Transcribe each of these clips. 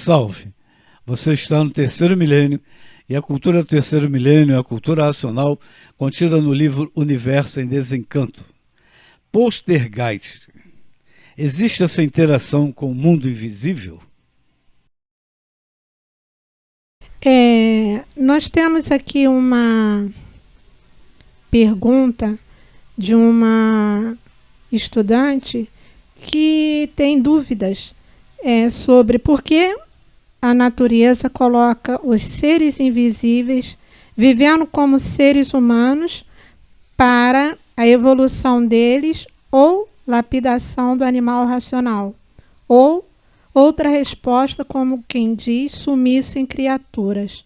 Salve! Você está no terceiro milênio e a cultura do terceiro milênio é a cultura racional contida no livro Universo em Desencanto. Poltergeist. Existe essa interação com o mundo invisível? Nós temos aqui uma pergunta de uma estudante que tem dúvidas sobre por que a natureza coloca os seres invisíveis vivendo como seres humanos para a evolução deles ou lapidação do animal racional. Ou outra resposta, como quem diz, sumiço em criaturas,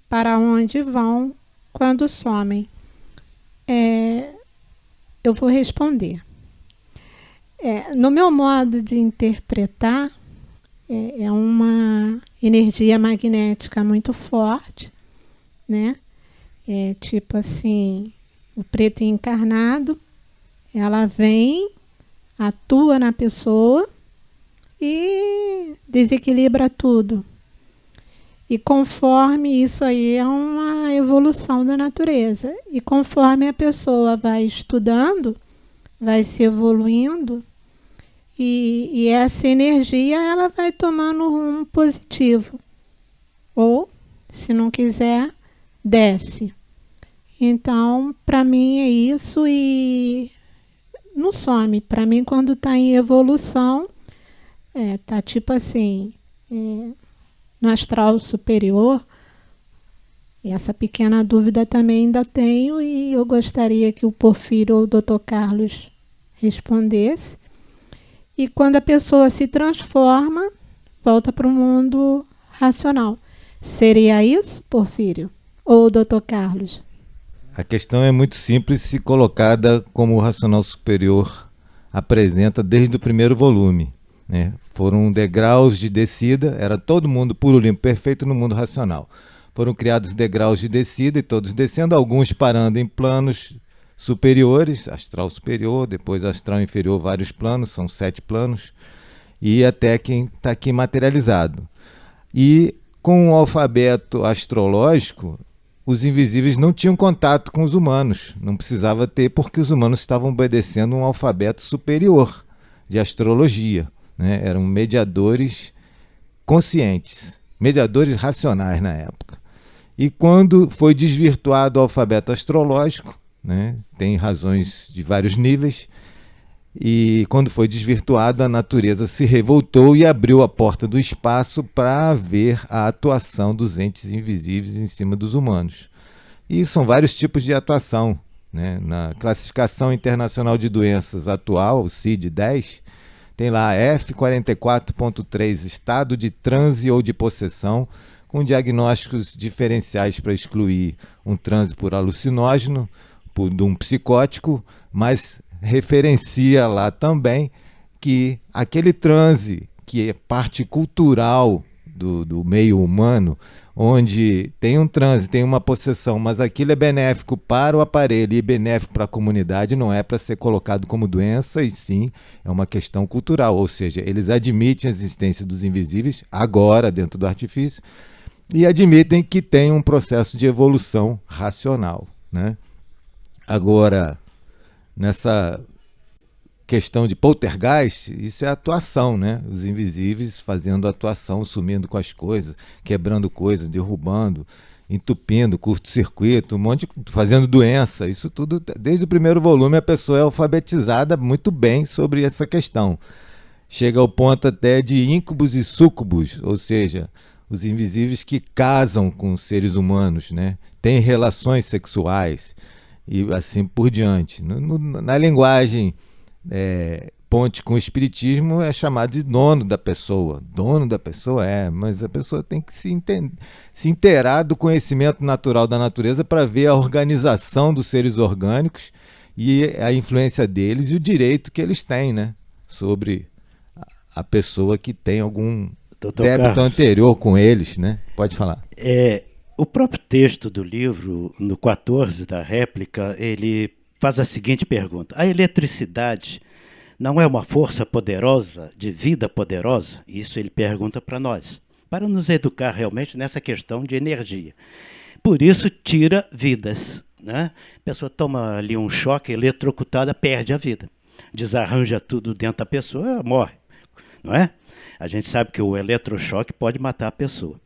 para onde vão quando somem. Eu vou responder. No meu modo de interpretar, é uma energia magnética muito forte, né? Tipo assim, o preto encarnado, ela vem, atua na pessoa e desequilibra tudo. E conforme isso aí é uma evolução da natureza. E conforme a pessoa vai estudando, vai se evoluindo, e essa energia ela vai tomando um rumo positivo. Ou, se não quiser, desce. Então, para mim é isso e não some. Para mim, quando está em evolução, tá tipo assim, no astral superior. E essa pequena dúvida também ainda tenho e eu gostaria que o Porfírio ou o Dr. Carlos respondesse. E quando a pessoa se transforma, volta para o mundo racional. Seria isso, Porfírio? Ou Dr. Carlos? A questão é muito simples se colocada como o racional superior apresenta desde o primeiro volume, né? Foram degraus de descida, era todo mundo puro, limpo, perfeito no mundo racional. Foram criados degraus de descida e todos descendo, alguns parando em planos superiores, astral superior, depois astral inferior, vários planos, são 7 planos, e até quem está aqui materializado. E com o alfabeto astrológico, os invisíveis não tinham contato com os humanos, não precisava ter, porque os humanos estavam obedecendo um alfabeto superior de astrologia, né? Eram mediadores conscientes, mediadores racionais na época. E quando foi desvirtuado o alfabeto astrológico, né, tem razões de vários níveis, e quando foi desvirtuado, a natureza se revoltou e abriu a porta do espaço para ver a atuação dos entes invisíveis em cima dos humanos. E são vários tipos de atuação, né? Na classificação internacional de doenças atual, o CID-10, tem lá F44.3, estado de transe ou de possessão, com diagnósticos diferenciais para excluir um transe por alucinógeno, de um psicótico, mas referencia lá também que aquele transe, que é parte cultural do meio humano, onde tem um transe, tem uma possessão, mas aquilo é benéfico para o aparelho e benéfico para a comunidade, não é para ser colocado como doença, e sim é uma questão cultural, ou seja, eles admitem a existência dos invisíveis, agora dentro do artifício, e admitem que tem um processo de evolução racional, né? Agora, nessa questão de poltergeist, isso é atuação, né? Os invisíveis fazendo atuação, sumindo com as coisas, quebrando coisas, derrubando, entupindo, curto-circuito, fazendo doença. Isso tudo, desde o primeiro volume, a pessoa é alfabetizada muito bem sobre essa questão. Chega ao ponto até de íncubos e súcubos, ou seja, os invisíveis que casam com seres humanos, né? Têm relações sexuais e assim por diante. Na linguagem ponte com o espiritismo é chamado de dono da pessoa. Dono da pessoa mas a pessoa tem que se inteirar do conhecimento natural da natureza para ver a organização dos seres orgânicos e a influência deles e o direito que eles têm, né, sobre a pessoa que tem algum débito anterior com eles, né? Pode falar. O próprio texto do livro, no 14 da réplica, ele faz a seguinte pergunta: a eletricidade não é uma força poderosa, de vida poderosa? Isso ele pergunta para nós. para nos educar realmente nessa questão de energia. Por isso, tira vidas, né? A pessoa toma ali um choque, eletrocutada, perde a vida. Desarranja tudo dentro da pessoa, morre, não é? A gente sabe que o eletrochoque pode matar a pessoa.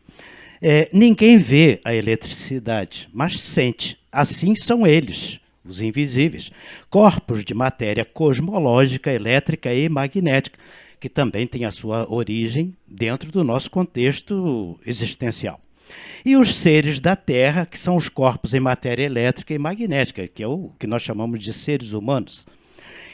Ninguém vê a eletricidade, mas sente. Assim são eles, os invisíveis, corpos de matéria cosmológica, elétrica e magnética, que também tem a sua origem dentro do nosso contexto existencial. E os seres da Terra, que são os corpos em matéria elétrica e magnética, que é o que nós chamamos de seres humanos.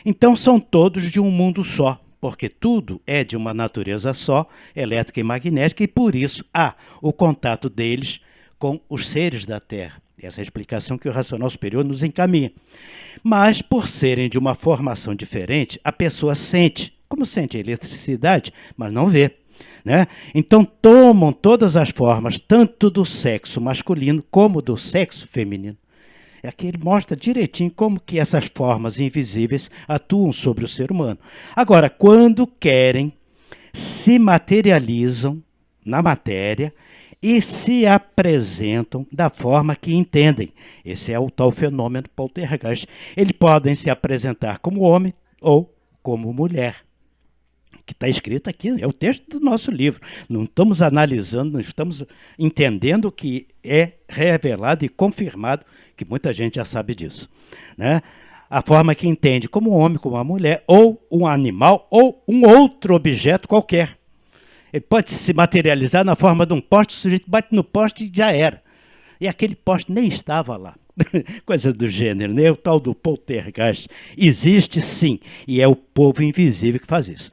Então são todos de um mundo só, porque tudo é de uma natureza só, elétrica e magnética, e por isso há o contato deles com os seres da Terra. Essa é a explicação que o racional superior nos encaminha. Mas, por serem de uma formação diferente, a pessoa sente, como sente a eletricidade, mas não vê, né? Então tomam todas as formas, tanto do sexo masculino como do sexo feminino. Aqui ele mostra direitinho como que essas formas invisíveis atuam sobre o ser humano. Agora, quando querem, se materializam na matéria e se apresentam da forma que entendem. Esse é o tal fenômeno poltergeist. Eles podem se apresentar como homem ou como mulher, que está escrito aqui, é o texto do nosso livro. Não estamos analisando, não estamos entendendo o que é revelado e confirmado, que muita gente já sabe disso, né? A forma que entende como um homem, como uma mulher, ou um animal, ou um outro objeto qualquer. Ele pode se materializar na forma de um poste, o sujeito bate no poste e já era. E aquele poste nem estava lá. Coisa do gênero, né? O tal do poltergeist existe sim, e é o povo invisível que faz isso.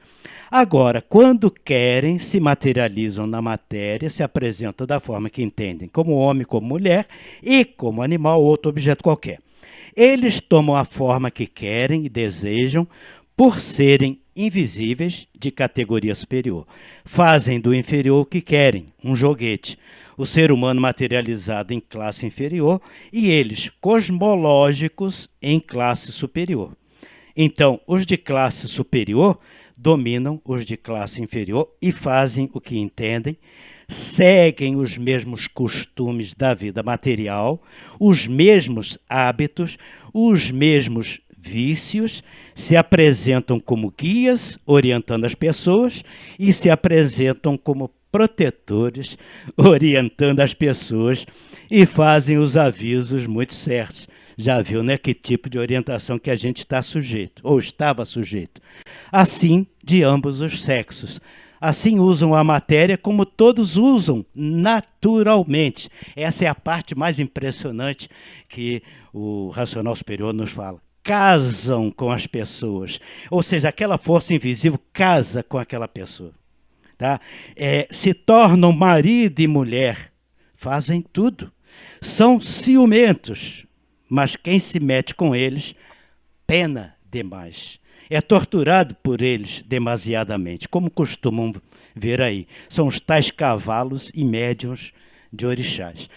Agora, quando querem, se materializam na matéria, se apresentam da forma que entendem, como homem, como mulher, e como animal ou outro objeto qualquer. Eles tomam a forma que querem e desejam, por serem invisíveis de categoria superior. Fazem do inferior o que querem, um joguete. O ser humano materializado em classe inferior e eles cosmológicos em classe superior. Então, os de classe superior dominam os de classe inferior e fazem o que entendem, seguem os mesmos costumes da vida material, os mesmos hábitos, os mesmos vícios, se apresentam como guias, orientando as pessoas, e se apresentam como protetores, orientando as pessoas, e fazem os avisos muito certos. Já viu, né, que tipo de orientação que a gente está sujeito, ou estava sujeito. Assim, de ambos os sexos. Assim usam a matéria como todos usam naturalmente. Essa é a parte mais impressionante que o racional superior nos fala. Casam com as pessoas. Ou seja, aquela força invisível casa com aquela pessoa. Tá? Se tornam marido e mulher. Fazem tudo. São ciumentos. Mas quem se mete com eles, pena demais. É torturado por eles demasiadamente, como costumam ver aí. São os tais cavalos e médiuns de orixás.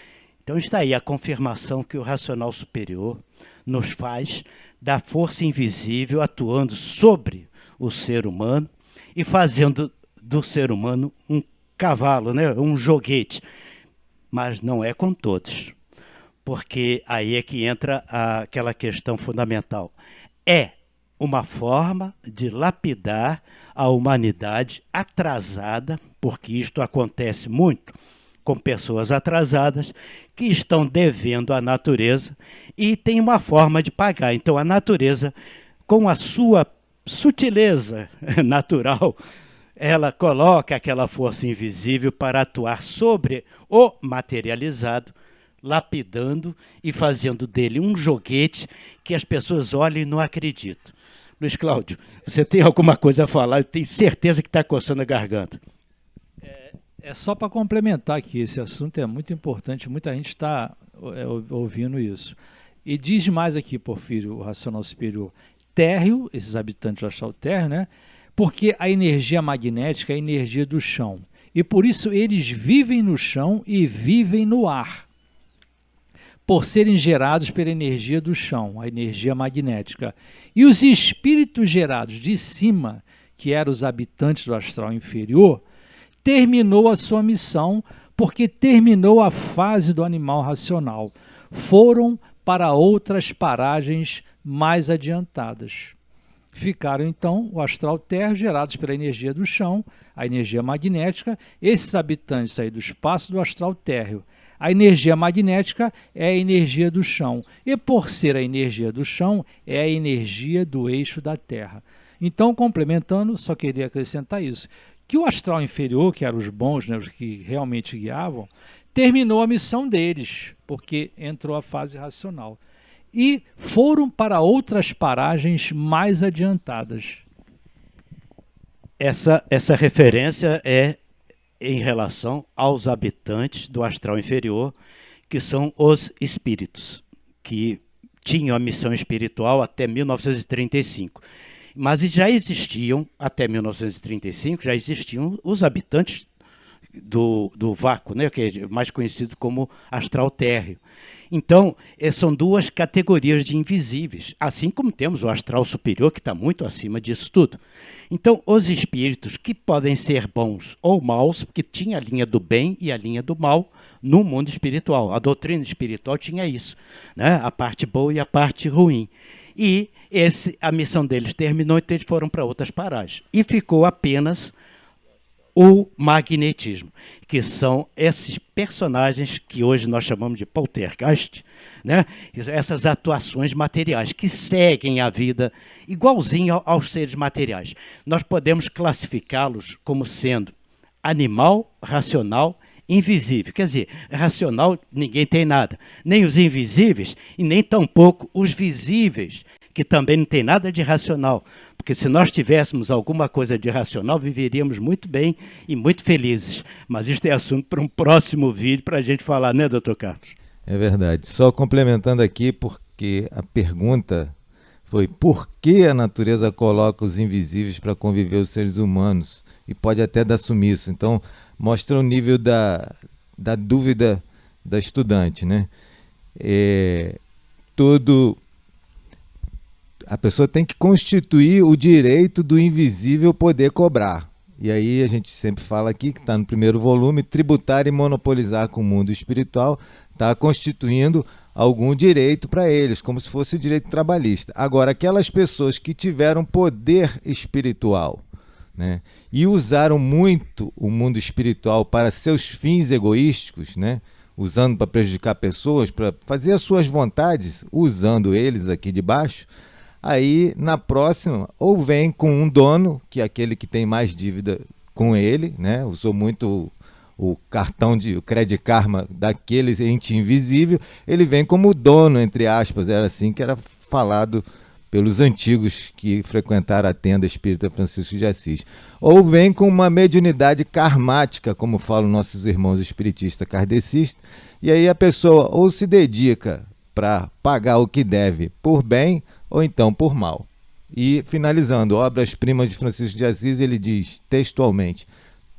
Então está aí a confirmação que o racional superior nos faz da força invisível atuando sobre o ser humano e fazendo do ser humano um cavalo, né? Um joguete. Mas não é com todos. Porque aí é que entra aquela questão fundamental. É uma forma de lapidar a humanidade atrasada, porque isto acontece muito com pessoas atrasadas que estão devendo à natureza e tem uma forma de pagar. Então a natureza, com a sua sutileza natural, ela coloca aquela força invisível para atuar sobre o materializado, lapidando e fazendo dele um joguete que as pessoas olham e não acreditam. Luiz Cláudio, você tem alguma coisa a falar? Eu tenho certeza que está coçando a garganta. É só para complementar aqui, esse assunto é muito importante, muita gente está ouvindo isso. E diz mais aqui, Porfírio, o racional superior, térreo, esses habitantes do astral térreo, né? Porque a energia magnética é a energia do chão. E por isso eles vivem no chão e vivem no ar, por serem gerados pela energia do chão, a energia magnética. E os espíritos gerados de cima, que eram os habitantes do astral inferior, terminou a sua missão, porque terminou a fase do animal racional. Foram para outras paragens mais adiantadas. Ficaram, então, o astral térreo, gerados pela energia do chão, a energia magnética. Esses habitantes aí do espaço do astral térreo. A energia magnética é a energia do chão. E por ser a energia do chão, é a energia do eixo da Terra. Então, complementando, só queria acrescentar isso, que o astral inferior, que eram os bons, né, os que realmente guiavam, terminou a missão deles, porque entrou a fase racional. E foram para outras paragens mais adiantadas. Essa referência é em relação aos habitantes do astral inferior, que são os espíritos, que tinham a missão espiritual até 1935. Mas já existiam, até 1935, já existiam os habitantes do vácuo, né, que é mais conhecido como astral térreo. Então, são duas categorias de invisíveis, assim como temos o astral superior, que está muito acima disso tudo. Então, os espíritos que podem ser bons ou maus, porque tinha a linha do bem e a linha do mal no mundo espiritual. A doutrina espiritual tinha isso, né? A parte boa e a parte ruim. E a missão deles terminou, então eles foram para outras paragens. E ficou apenas o magnetismo, que são esses personagens que hoje nós chamamos de poltergeist, né? Essas atuações materiais que seguem a vida igualzinho aos seres materiais. Nós podemos classificá-los como sendo animal, racional, invisível. Quer dizer, racional ninguém tem nada, nem os invisíveis e nem tampouco os visíveis, que também não tem nada de racional, porque se nós tivéssemos alguma coisa de racional, viveríamos muito bem e muito felizes. Mas isso é assunto para um próximo vídeo para a gente falar, né, doutor Carlos? É verdade. Só complementando aqui, porque a pergunta foi por que a natureza coloca os invisíveis para conviver os seres humanos? E pode até dar sumiço. Então, mostra o nível da dúvida da estudante, né? A pessoa tem que constituir o direito do invisível poder cobrar. E aí a gente sempre fala aqui, que está no primeiro volume, tributar e monopolizar com o mundo espiritual, está constituindo algum direito para eles, como se fosse o direito trabalhista. Agora, aquelas pessoas que tiveram poder espiritual, né, e usaram muito o mundo espiritual para seus fins egoísticos, né, usando para prejudicar pessoas, para fazer as suas vontades, usando eles aqui de baixo, aí na próxima ou vem com um dono, que é aquele que tem mais dívida com ele, né, usou muito o cartão o Credit Karma daquele ente invisível, ele vem como dono, entre aspas, era assim que era falado pelos antigos que frequentaram a tenda espírita Francisco de Assis. Ou vem com uma mediunidade karmática, como falam nossos irmãos espiritistas kardecistas, e aí a pessoa ou se dedica para pagar o que deve por bem, ou então por mal. E finalizando, Obras-Primas de Francisco de Assis, ele diz textualmente: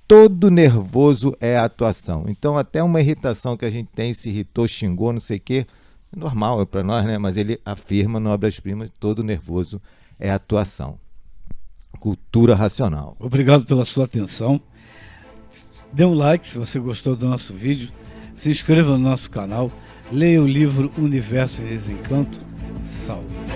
todo nervoso é atuação. Então até uma irritação que a gente tem, se irritou, xingou, não sei o quê, é normal para nós, né? Mas ele afirma no Obras-Primas: todo nervoso é atuação. Cultura racional. Obrigado pela sua atenção. Dê um like se você gostou do nosso vídeo. Se inscreva no nosso canal. Leia o livro Universo em Desencanto. Salve.